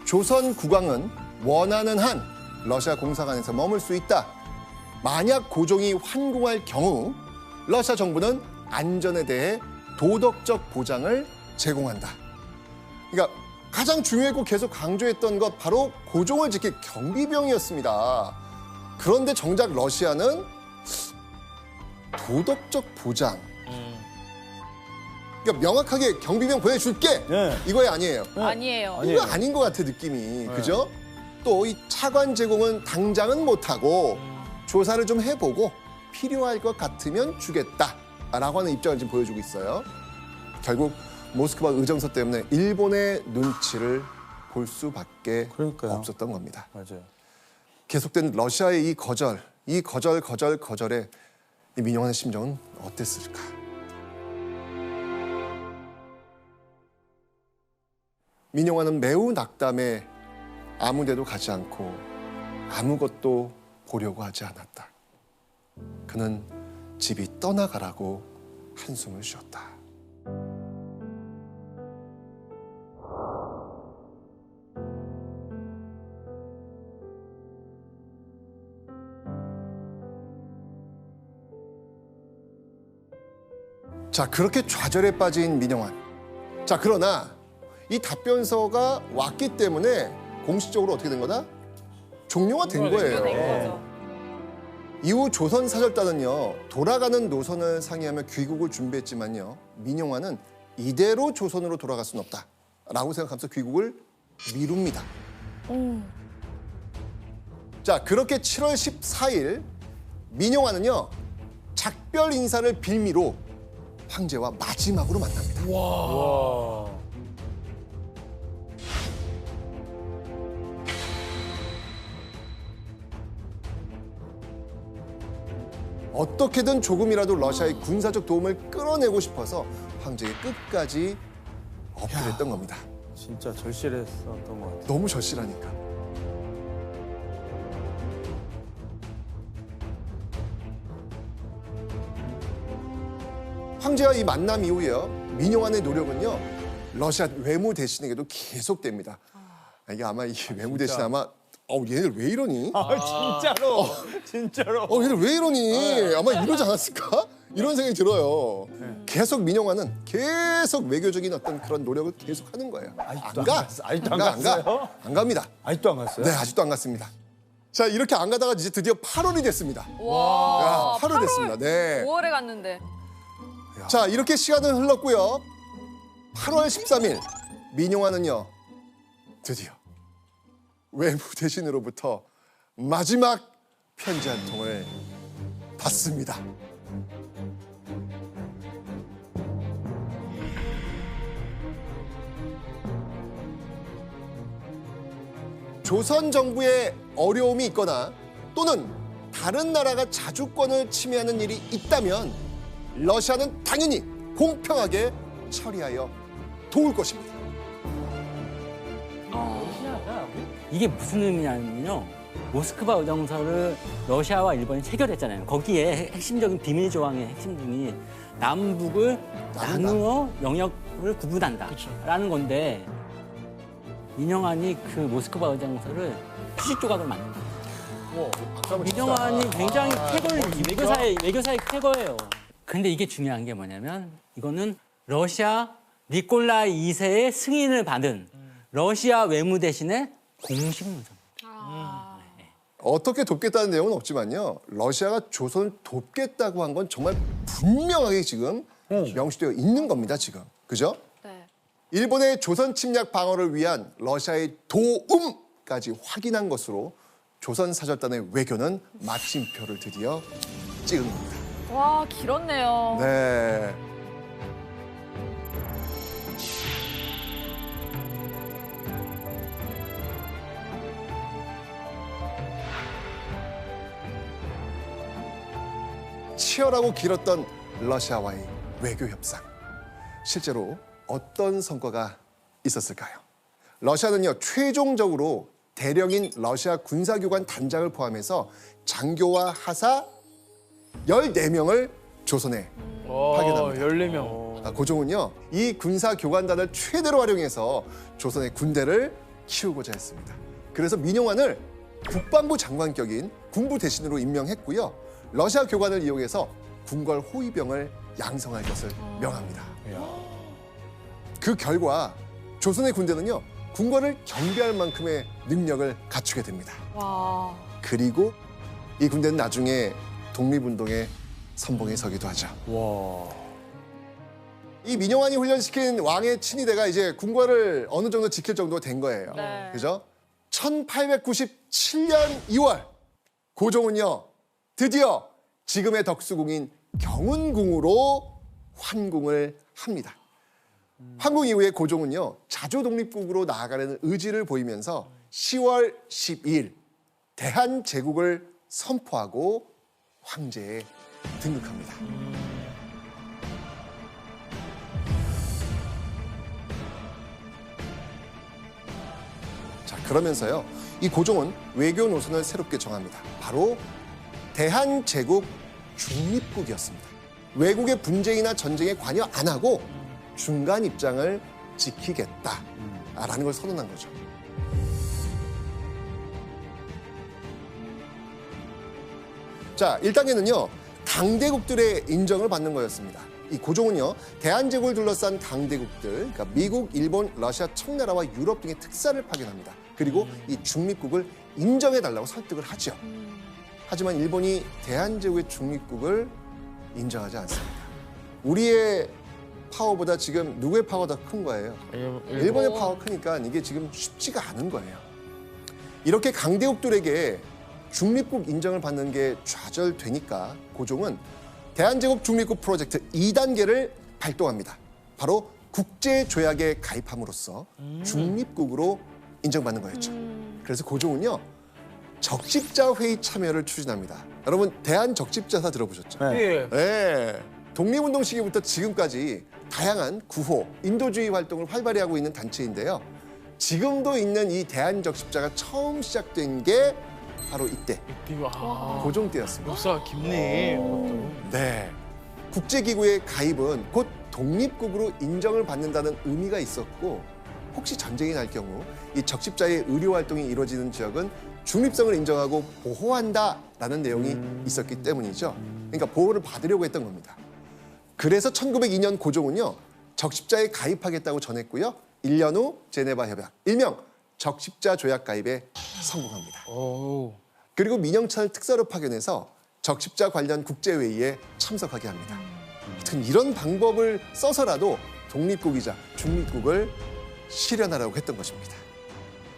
조선 국왕은 원하는 한 러시아 공사관에서 머물 수 있다. 만약 고종이 환공할 경우 러시아 정부는 안전에 대해 도덕적 보장을 제공한다. 그러니까 가장 중요했고 계속 강조했던 것 바로 고종을 지킬 경비병이었습니다. 그런데 정작 러시아는 도덕적 보장. 그러니까 명확하게 경비병 보내줄게. 네. 이거야 아니에요. 아니에요. 이거 아닌 것 같아 느낌이. 그죠? 또 이 차관 제공은 당장은 못하고 조사를 좀 해보고 필요할 것 같으면 주겠다라고 하는 입장을 지금 보여주고 있어요. 결국 모스크바 의정서 때문에 일본의 눈치를 볼 수밖에 그러니까요. 없었던 겁니다. 맞아요. 계속된 러시아의 이 거절에 이 민영환의 심정은 어땠을까? 민영환은 매우 낙담해 아무 데도 가지 않고 아무것도 보려고 하지 않았다. 그는 집이 떠나가라고 한숨을 쉬었다. 자, 그렇게 좌절에 빠진 민영환. 자, 그러나 이 답변서가 왔기 때문에 공식적으로 어떻게 된 거다? 종료가 된 거예요. 된 거죠. 이후 조선사절단은요, 돌아가는 노선을 상의하며 귀국을 준비했지만요, 민영환은 이대로 조선으로 돌아갈 수는 없다라고 생각하면서 귀국을 미룹니다. 자, 그렇게 7월 14일 민영환은요, 작별 인사를 빌미로 황제와 마지막으로 만납니다. 와. 어떻게든 조금이라도 러시아의 군사적 도움을 끌어내고 싶어서 황제의 끝까지 어필했던 겁니다. 진짜 절실했었던 것 같아요. 너무 절실하니까. 황제와 이 만남 이후에요, 민영환의 노력은요, 러시아 외무 대신에게도 계속됩니다. 이게 아마 이 외무 대신 아마 얘네들 왜 이러니? 진짜로. 진짜로. 얘네들 왜 이러니? 아마 이러지 않았을까? 이런 생각이 들어요. 계속 민영환은 계속 외교적인 어떤 그런 노력을 계속 하는 거예요. 아직도 안 갔어요? 아직도 안 갔어요? 안 갑니다. 아직도 안 갔어요? 네, 아직도 안 갔습니다. 자, 이렇게 안 가다가 이제 드디어 8월이 됐습니다. 와. 8월 됐습니다. 네. 5월에 갔는데. 자, 이렇게 시간은 흘렀고요. 8월 13일 민영환은요, 드디어 외무 대신으로부터 마지막 편지 한 통을 받습니다. 조선 정부에 어려움이 있거나 또는 다른 나라가 자주권을 침해하는 일이 있다면 러시아는 당연히 공평하게 처리하여 도울 것입니다. 이게 무슨 의미냐면요. 모스크바 의정서를 러시아와 일본이 체결했잖아요. 거기에 핵심적인 비밀 조항의 핵심 중이 남북을 나누어 영역을 구분한다라는 건데 민영환이 그 모스크바 의정서를 표식 조각을 만든 거예요. 민영환이 굉장히 외교사의 쾌거예요. 근데 이게 중요한 게 뭐냐면 이거는 러시아 니콜라이 2세의 승인을 받은 러시아 외무 대신의 공식 문서입니다. 어떻게 돕겠다는 내용은 없지만요, 러시아가 조선을 돕겠다고 한 건 정말 분명하게 지금 명시되어 있는 겁니다, 지금. 그죠? 네. 일본의 조선 침략 방어를 위한 러시아의 도움까지 확인한 것으로 조선 사절단의 외교는 마침표를 드디어 찍은 겁니다. 와, 길었네요. 네. 치열하고 길었던 러시아와의 외교 협상. 실제로 어떤 성과가 있었을까요? 러시아는요, 최종적으로 대령인 러시아 군사교관 단장을 포함해서 장교와 하사 14명을 조선에 파견합니다. 14명. 고종은요, 이 군사교관단을 최대로 활용해서 조선의 군대를 키우고자 했습니다. 그래서 민용환을 국방부 장관격인 군부 대신으로 임명했고요. 러시아 교관을 이용해서 궁궐 호위병을 양성할 것을 명합니다. 그 결과 조선의 군대는요, 궁궐을 경비할 만큼의 능력을 갖추게 됩니다. 와. 그리고 이 군대는 나중에 독립운동의 선봉에 서기도 하죠. 와. 이 민용환이 훈련시킨 왕의 친위대가 이제 궁궐을 어느 정도 지킬 정도가 된 거예요. 네. 그죠? 1897년 2월 고종은요, 드디어 지금의 덕수궁인 경운궁으로 환궁을 합니다. 환궁 이후에 고종은요, 자조 독립국으로 나아가는 의지를 보이면서 10월 12일 대한제국을 선포하고 황제에 등극합니다. 자, 그러면서요, 이 고종은 외교 노선을 새롭게 정합니다. 바로 대한제국 중립국이었습니다. 외국의 분쟁이나 전쟁에 관여 안 하고 중간 입장을 지키겠다라는 걸 선언한 거죠. 자, 1단계는요, 강대국들의 인정을 받는 거였습니다. 이 고종은요, 대한제국을 둘러싼 강대국들, 그러니까 미국, 일본, 러시아, 청나라와 유럽 등의 특사를 파견합니다. 그리고 이 중립국을 인정해달라고 설득을 하죠. 하지만 일본이 대한제국의 중립국을 인정하지 않습니다. 우리의 파워보다 지금 누구의 파워가 더 큰 거예요? 일본의 파워가 크니까 이게 지금 쉽지가 않은 거예요. 이렇게 강대국들에게 중립국 인정을 받는 게 좌절되니까 고종은 대한제국 중립국 프로젝트 2단계를 발동합니다. 바로 국제조약에 가입함으로써 중립국으로 인정받는 거였죠. 그래서 고종은요, 적십자 회의 참여를 추진합니다. 여러분, 대한적십자사 들어보셨죠? 예. 네. 독립운동 시기부터 지금까지 다양한 구호, 인도주의 활동을 활발히 하고 있는 단체인데요. 지금도 있는 이 대한적십자가 처음 시작된 게 바로 이때, 와. 고종 때였습니다. 역사가 깊네. 네. 국제기구의 가입은 곧 독립국으로 인정을 받는다는 의미가 있었고, 혹시 전쟁이 날 경우 이 적십자의 의료 활동이 이루어지는 지역은 중립성을 인정하고 보호한다라는 내용이 있었기 때문이죠. 그러니까 보호를 받으려고 했던 겁니다. 그래서 1902년 고종은요, 적십자에 가입하겠다고 전했고요. 1년 후 제네바 협약, 일명 적십자 조약 가입에 성공합니다. 오. 그리고 민영찬을 특사로 파견해서 적십자 관련 국제회의에 참석하게 합니다. 하여튼 이런 방법을 써서라도 독립국이자 중립국을 실현하려고 했던 것입니다.